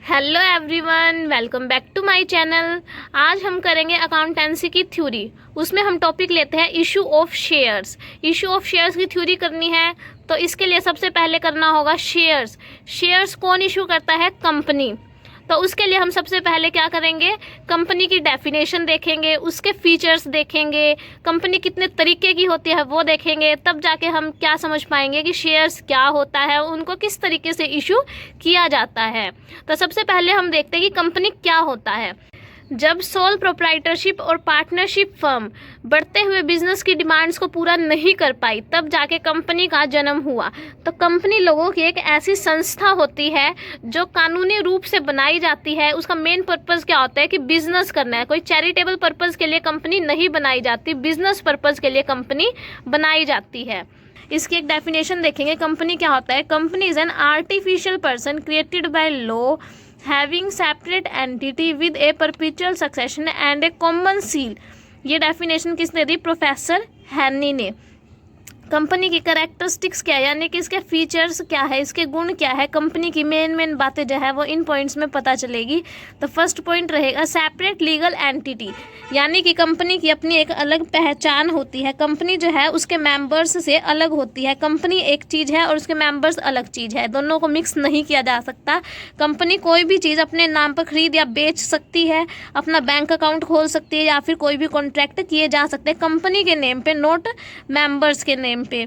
Hello everyone, welcome back to my channel. आज हम करेंगे अकाउंटेंसी की थ्योरी। उसमें हम टॉपिक लेते हैं issue of shares. Issue of shares की थ्योरी करनी है तो इसके लिए सबसे पहले करना होगा शेयर्स। शेयर्स कौन इशू करता है? कंपनी। तो उसके लिए हम सबसे पहले क्या करेंगे? कंपनी की डेफिनेशन देखेंगे, उसके फीचर्स देखेंगे, कंपनी कितने तरीके की होती है वो देखेंगे। तब जाके हम क्या समझ पाएंगे कि शेयर्स क्या होता है, उनको किस तरीके से इशू किया जाता है। तो सबसे पहले हम देखते हैं कि कंपनी क्या होता है। जब सोल प्रोप्राइटरशिप और पार्टनरशिप फर्म बढ़ते हुए बिजनेस की डिमांड्स को पूरा नहीं कर पाई, तब जाके कंपनी का जन्म हुआ। तो कंपनी लोगों की एक ऐसी संस्था होती है जो कानूनी रूप से बनाई जाती है। उसका मेन पर्पस क्या होता है कि बिजनेस करना है। कोई चैरिटेबल पर्पस के लिए कंपनी नहीं बनाई जाती, बिजनेस पर्पस के लिए कंपनी बनाई जाती है। इसकी एक डेफिनेशन देखेंगे, कंपनी क्या होता है। Company is an artificial person created by law having separate entity with A perpetual succession and A common seal. ये डेफिनेशन किसने दी? प्रोफेसर हैनी ने। कंपनी की कैरेक्टरिस्टिक्स क्या है, यानी कि इसके फीचर्स क्या है, इसके गुण क्या है, कंपनी की मेन बातें जो है वो इन पॉइंट्स में पता चलेगी। तो फर्स्ट पॉइंट रहेगा सेपरेट लीगल एंटिटी, यानी कि कंपनी की अपनी एक अलग पहचान होती है। कंपनी जो है उसके मेंबर्स से अलग होती है। कंपनी एक चीज़ है और उसके मेंबर्स अलग चीज़ है, दोनों को मिक्स नहीं किया जा सकता। कंपनी कोई भी चीज़ अपने नाम पर खरीद या बेच सकती है, अपना बैंक अकाउंट खोल सकती है या फिर कोई भी कॉन्ट्रैक्ट किए जा सकते हैं कंपनी के नेम पे, नोट मेंबर्स के नेम पे।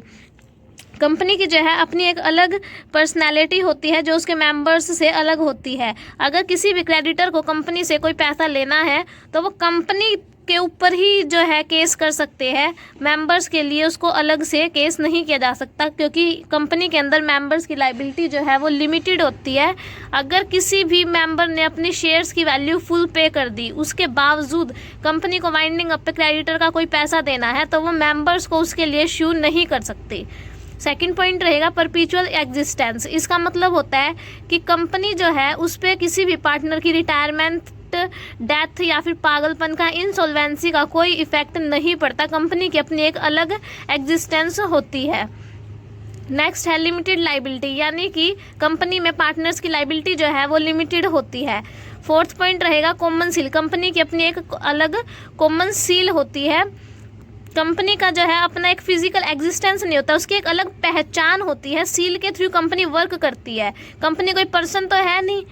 कंपनी की जो है अपनी एक अलग पर्सनैलिटी होती है जो उसके मेंबर्स से अलग होती है। अगर किसी भी क्रेडिटर को कंपनी से कोई पैसा लेना है तो वो कंपनी के ऊपर ही जो है केस कर सकते हैं। मेंबर्स के लिए उसको अलग से केस नहीं किया जा सकता, क्योंकि कंपनी के अंदर मेंबर्स की लायबिलिटी जो है वो लिमिटेड होती है। अगर किसी भी मेंबर ने अपनी शेयर्स की वैल्यू फुल पे कर दी, उसके बावजूद कंपनी को वाइंडिंग अप पे क्रेडिटर का कोई पैसा देना है, तो वो मेंबर्स को उसके लिए शू नहीं कर सकते। सेकंड पॉइंट रहेगा परपेचुअल एग्जिस्टेंस। इसका मतलब होता है कि कंपनी जो है उस पर किसी भी पार्टनर की रिटायरमेंट, डेथ या फिर पागलपन का, इंसॉल्वेंसी का कोई इफेक्ट नहीं पड़ता। कंपनी की अपनी एक अलग एग्जिस्टेंस होती है। नेक्स्ट है लिमिटेड लाइबिलिटी, यानी कि कंपनी में पार्टनर्स की लाइबिलिटी जो है वो लिमिटेड होती है। फोर्थ पॉइंट रहेगा कॉमन सील। कंपनी की अपनी एक अलग कॉमन सील होती है। कंपनी का जो है अपना एक फिजिकल एग्जिस्टेंस नहीं होता, उसकी एक अलग पहचान होती है। सील के थ्रू कंपनी वर्क करती है। कंपनी कोई पर्सन तो है नहीं।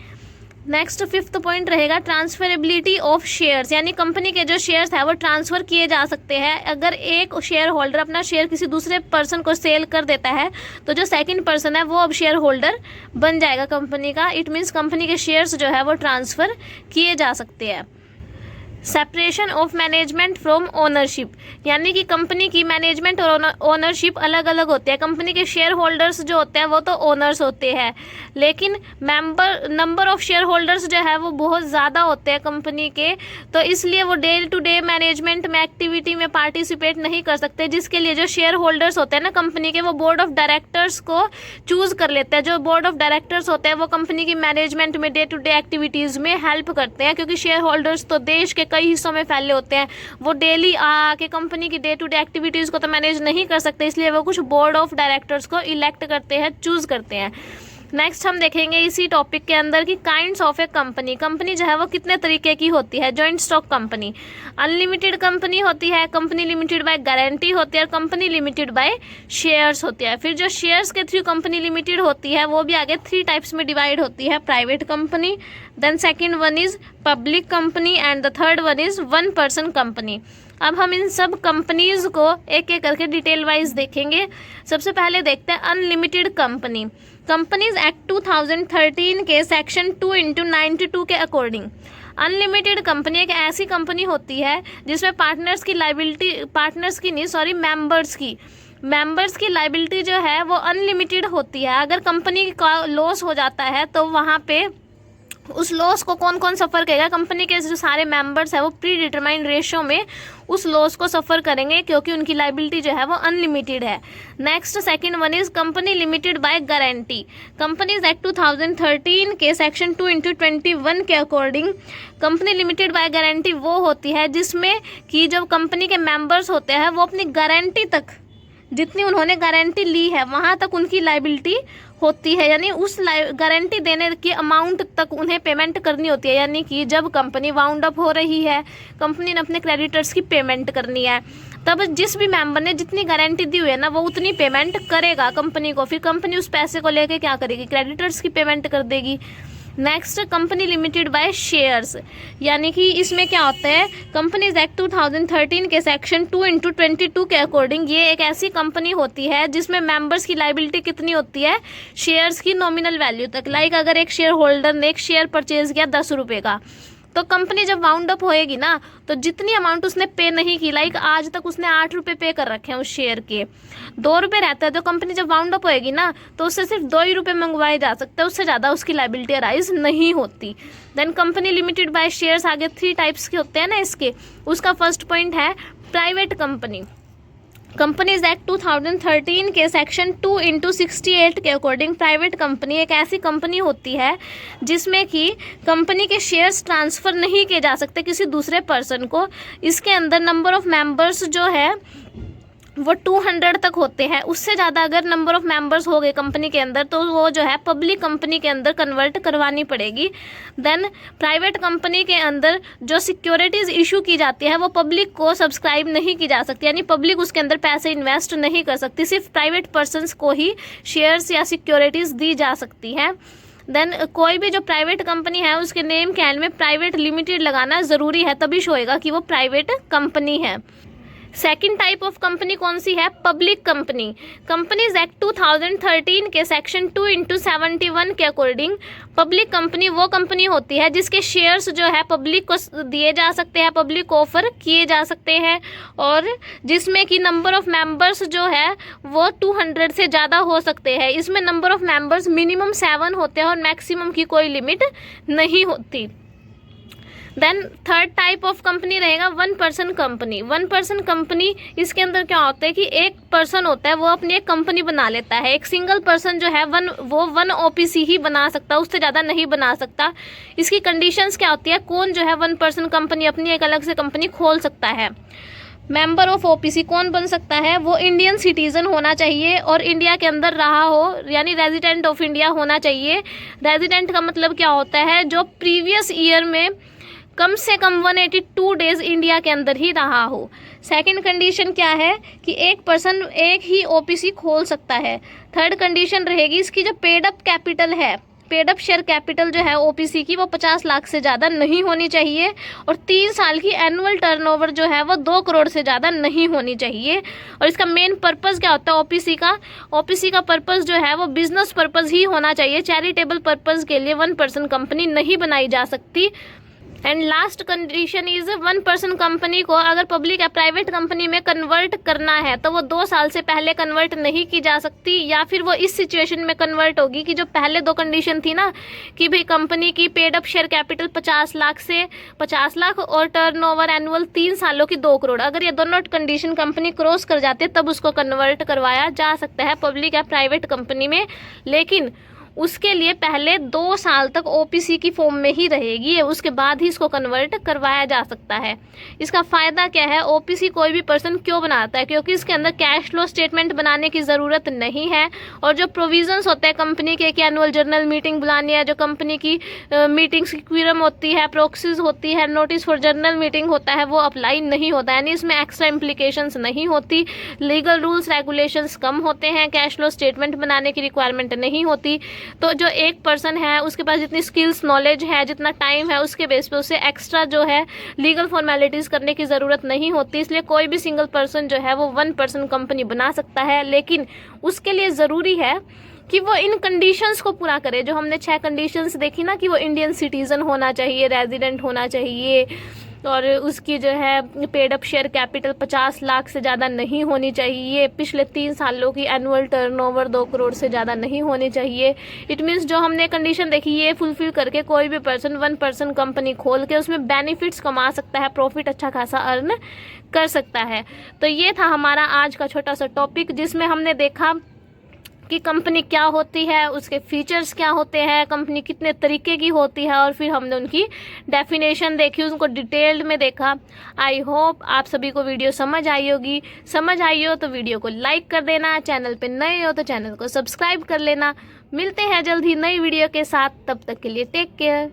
नेक्स्ट फिफ्थ पॉइंट रहेगा ट्रांसफरेबिलिटी ऑफ शेयर्स, यानी कंपनी के जो शेयर्स है वो ट्रांसफ़र किए जा सकते हैं। अगर एक शेयर होल्डर अपना शेयर किसी दूसरे पर्सन को सेल कर देता है तो जो सेकंड पर्सन है वो अब शेयर होल्डर बन जाएगा कंपनी का। इट मीन्स कंपनी के शेयर्स जो है वो ट्रांसफ़र किए जा सकते हैं। Separation of management from ownership, यानी कि कंपनी की मैनेजमेंट और ओनरशिप अलग अलग होती है। कंपनी के शेयर होल्डर्स जो होते हैं वो तो ओनर्स होते हैं, लेकिन नंबर ऑफ शेयर होल्डर्स जो है वो बहुत ज़्यादा होते हैं कंपनी के। तो इसलिए वो डे टू डे मैनेजमेंट में एक्टिविटी में पार्टिसिपेट नहीं कर सकते, जिसके लिए जो शेयर होल्डर्स होते हैं ना कंपनी के, वो बोर्ड ऑफ डायरेक्टर्स को चूज़ कर लेते हैं। जो बोर्ड ऑफ डायरेक्टर्स होते हैं वो कंपनी की मैनेजमेंट में, डे टू डे एक्टिविटीज़ में हेल्प करते हैं, क्योंकि शेयर होल्डर्स तो देश के कई हिस्सों में फैले होते हैं। वो डेली आके कंपनी की डे टू डे एक्टिविटीज़ को तो मैनेज नहीं कर सकते, इसलिए वो कुछ बोर्ड ऑफ डायरेक्टर्स को इलेक्ट करते हैं, चूज़ करते हैं। नेक्स्ट हम देखेंगे इसी टॉपिक के अंदर कि kinds of A company. Company जो है वो कितने तरीके की होती है। Joint stock company, unlimited company होती है, कंपनी लिमिटेड बाय गारंटी होती है और कंपनी लिमिटेड बाय शेयर्स होती है। फिर जो शेयर्स के थ्रू कंपनी लिमिटेड होती है वो भी आगे 3 टाइप्स में डिवाइड होती है। Private company, then second one is public company and the third one is one person company. अब हम इन सब कंपनीज को एक एक करके डिटेल वाइज देखेंगे। सबसे पहले देखते हैं अनलिमिटेड कंपनी। कंपनीज एक्ट 2013 के सेक्शन 2(92) के अकॉर्डिंग अनलिमिटेड कंपनी एक ऐसी कंपनी होती है जिसमें मेंबर्स की लाइबिलिटी जो है वो अनलिमिटेड होती है। अगर कंपनी का लॉस हो जाता है तो वहाँ पे उस लॉस को कौन कौन सफ़र करेगा? कंपनी के जो सारे मेंबर्स है वो प्री डिटरमाइंड रेशियो में उस लॉस को सफ़र करेंगे, क्योंकि उनकी लाइबिलिटी जो है वो अनलिमिटेड है। Next second one is company limited by guarantee. Companies act 2013 के सेक्शन 2(21) के according company limited by guarantee वो होती है जिसमें कि जो कंपनी के मेंबर्स होते हैं वो अपनी गारंटी तक जितनी उन्होंने गारंटी ली है वहाँ तक उनकी लायबिलिटी होती है, यानी उस गारंटी देने के अमाउंट तक उन्हें पेमेंट करनी होती है। यानी कि जब कंपनी वाउंड अप हो रही है, कंपनी ने अपने क्रेडिटर्स की पेमेंट करनी है, तब जिस भी मेंबर ने जितनी गारंटी दी हुई है ना, वो उतनी पेमेंट करेगा कंपनी को। फिर कंपनी उस पैसे को लेके क्या करेगी, क्रेडिटर्स की पेमेंट कर देगी। Next, company limited by shares, यानी कि इसमें क्या होता है, कंपनीज एक्ट 2013 के सेक्शन 2/22 के अकॉर्डिंग ये एक ऐसी कंपनी होती है जिसमें मेंबर्स की लायबिलिटी कितनी होती है, शेयर्स की नॉमिनल वैल्यू तक। लाइक अगर एक शेयर होल्डर ने एक शेयर परचेज किया 10 रुपये का, तो कंपनी जब वाउंड अप होएगी ना, तो जितनी अमाउंट उसने पे नहीं की, लाइक आज तक उसने 8 रुपये पे कर रखे हैं उस शेयर के, 2 रुपये रहता है, तो कंपनी जब वाउंड अप होएगी ना, तो उससे सिर्फ 2 ही रुपये मंगवाए जा सकते हैं, उससे ज़्यादा उसकी लायबिलिटी अराइज नहीं होती। Then company limited by shares, आगे 3 टाइप्स के होते हैं ना इसके। उसका फर्स्ट पॉइंट है प्राइवेट कंपनी। कंपनीज एक्ट 2013 के सेक्शन 2/68 के अकॉर्डिंग प्राइवेट कंपनी एक ऐसी कंपनी होती है जिसमें कि कंपनी के शेयर्स ट्रांसफ़र नहीं किए जा सकते किसी दूसरे पर्सन को। इसके अंदर नंबर ऑफ़ मेंबर्स जो है वो 200 तक होते हैं। उससे ज़्यादा अगर नंबर ऑफ़ मेंबर्स हो गए कंपनी के अंदर, तो वो जो है पब्लिक कंपनी के अंदर कन्वर्ट करवानी पड़ेगी। देन प्राइवेट कंपनी के अंदर जो सिक्योरिटीज़ इशू की जाती है वो पब्लिक को सब्सक्राइब नहीं की जा सकती, यानी पब्लिक उसके अंदर पैसे इन्वेस्ट नहीं कर सकती, सिर्फ प्राइवेट पर्सनस को ही शेयर्स या सिक्योरिटीज़ दी जा सकती हैं। देन कोई भी जो प्राइवेट कंपनी है उसके नेम के एंड में प्राइवेट लिमिटेड लगाना ज़रूरी है, तभी शो होएगा कि वो प्राइवेट कंपनी है। सेकेंड टाइप ऑफ कंपनी कौन सी है, पब्लिक कंपनी। कंपनीज एक्ट 2013 के सेक्शन 2/71 के अकॉर्डिंग पब्लिक कंपनी वो कंपनी होती है जिसके शेयर्स जो है पब्लिक को दिए जा सकते हैं, पब्लिक को ऑफर किए जा सकते हैं, और जिसमें कि नंबर ऑफ़ मेंबर्स जो है वो 200 से ज़्यादा हो सकते हैं। इसमें नंबर ऑफ़ मेंबर्स मिनिमम 7 होते हैं और मैक्सिमम की कोई लिमिट नहीं होती। Then third type of company रहेगा one person company. One person company, इसके अंदर क्या होता है कि एक पर्सन होता है वो अपनी एक कंपनी बना लेता है। एक सिंगल पर्सन जो है वन ओपीसी ही बना सकता है, उससे ज़्यादा नहीं बना सकता। इसकी कंडीशंस क्या होती है, कौन जो है वन पर्सन कंपनी अपनी एक अलग से कंपनी खोल सकता है। मेंबर ऑफ ओपीसी कौन बन सकता है, वो इंडियन सिटीज़न होना चाहिए और इंडिया के अंदर रहा हो, यानी रेजिडेंट ऑफ इंडिया होना चाहिए। रेजिडेंट का मतलब क्या होता है, जो प्रीवियस ईयर में कम से कम 182 डेज इंडिया के अंदर ही रहा हो। सेकंड कंडीशन क्या है कि एक पर्सन एक ही ओपीसी खोल सकता है। थर्ड कंडीशन रहेगी इसकी जो पेड अप कैपिटल है, पेड अप शेयर कैपिटल जो है ओपीसी की, वो 50 लाख से ज़्यादा नहीं होनी चाहिए, और 3 साल की एनुअल टर्नओवर जो है वो 2 करोड़ से ज़्यादा नहीं होनी चाहिए। और इसका मेन पर्पज़ क्या होता है ओपीसी का पर्पज़ जो है वो बिजनेस पर्पज़ ही होना चाहिए। चैरिटेबल पर्पज़ के लिए वन पर्सन कंपनी नहीं बनाई जा सकती। And last condition is one person company को अगर पब्लिक या प्राइवेट कंपनी में कन्वर्ट करना है तो वो 2 साल से पहले कन्वर्ट नहीं की जा सकती, या फिर वो इस सिचुएशन में कन्वर्ट होगी कि जो पहले 2 कंडीशन थी ना कि भाई कंपनी की paid up share capital 50 lakh से 50 लाख और टर्नओवर एनुअल 3 सालों की 2 करोड़, अगर ये दोनों कंडीशन कंपनी क्रॉस कर जाते हैं तब उसको कन्वर्ट करवाया जा सकता है पब्लिक या प्राइवेट कंपनी में। लेकिन उसके लिए पहले 2 साल तक ओपीसी की फॉर्म में ही रहेगी, उसके बाद ही इसको कन्वर्ट करवाया जा सकता है। इसका फ़ायदा क्या है, ओपीसी कोई भी पर्सन क्यों बनाता है, क्योंकि इसके अंदर कैश फ्लो स्टेटमेंट बनाने की ज़रूरत नहीं है, और जो प्रोविजंस होते हैं कंपनी के कि एनुअल जनरल मीटिंग बुलानी है, जो कंपनी की मीटिंग्स की क्यूरम होती है, प्रोक्सीज होती है, नोटिस फॉर जनरल मीटिंग होता है, वो अप्लाई नहीं होता है, यानी इसमें एक्स्ट्रा इम्प्लीकेशंस नहीं होती। लीगल रूल्स रेगुलेशंस कम होते हैं, कैश फ्लो स्टेटमेंट बनाने की रिक्वायरमेंट नहीं होती। तो जो एक पर्सन है उसके पास जितनी स्किल्स नॉलेज है, जितना टाइम है, उसके बेस पे उसे एक्स्ट्रा जो है लीगल फॉर्मेलिटीज़ करने की ज़रूरत नहीं होती। इसलिए कोई भी सिंगल पर्सन जो है वो वन पर्सन कंपनी बना सकता है, लेकिन उसके लिए ज़रूरी है कि वो इन कंडीशंस को पूरा करे जो हमने 6 कंडीशंस देखी ना, कि वो इंडियन सिटीज़न होना चाहिए, रेजिडेंट होना चाहिए, और उसकी जो है paid up share capital 50 lakh से ज़्यादा नहीं होनी चाहिए, पिछले 3 सालों की एनुअल टर्नओवर 2 करोड़ से ज़्यादा नहीं होनी चाहिए। इट मीन्स जो हमने कंडीशन देखी ये फुलफिल करके कोई भी पर्सन वन पर्सन कंपनी खोल के उसमें बेनिफिट्स कमा सकता है, प्रॉफिट अच्छा खासा अर्न कर सकता है। तो ये था हमारा आज का छोटा सा टॉपिक जिसमें हमने देखा कि कंपनी क्या होती है, उसके फीचर्स क्या होते हैं, कंपनी कितने तरीके की होती है, और फिर हमने उनकी डेफिनेशन देखी, उनको डिटेल्ड में देखा। आई होप आप सभी को वीडियो समझ आई होगी। समझ आई हो तो वीडियो को लाइक कर देना, चैनल पे नए हो तो चैनल को सब्सक्राइब कर लेना। मिलते हैं जल्द ही नई वीडियो के साथ, तब तक के लिए टेक केयर।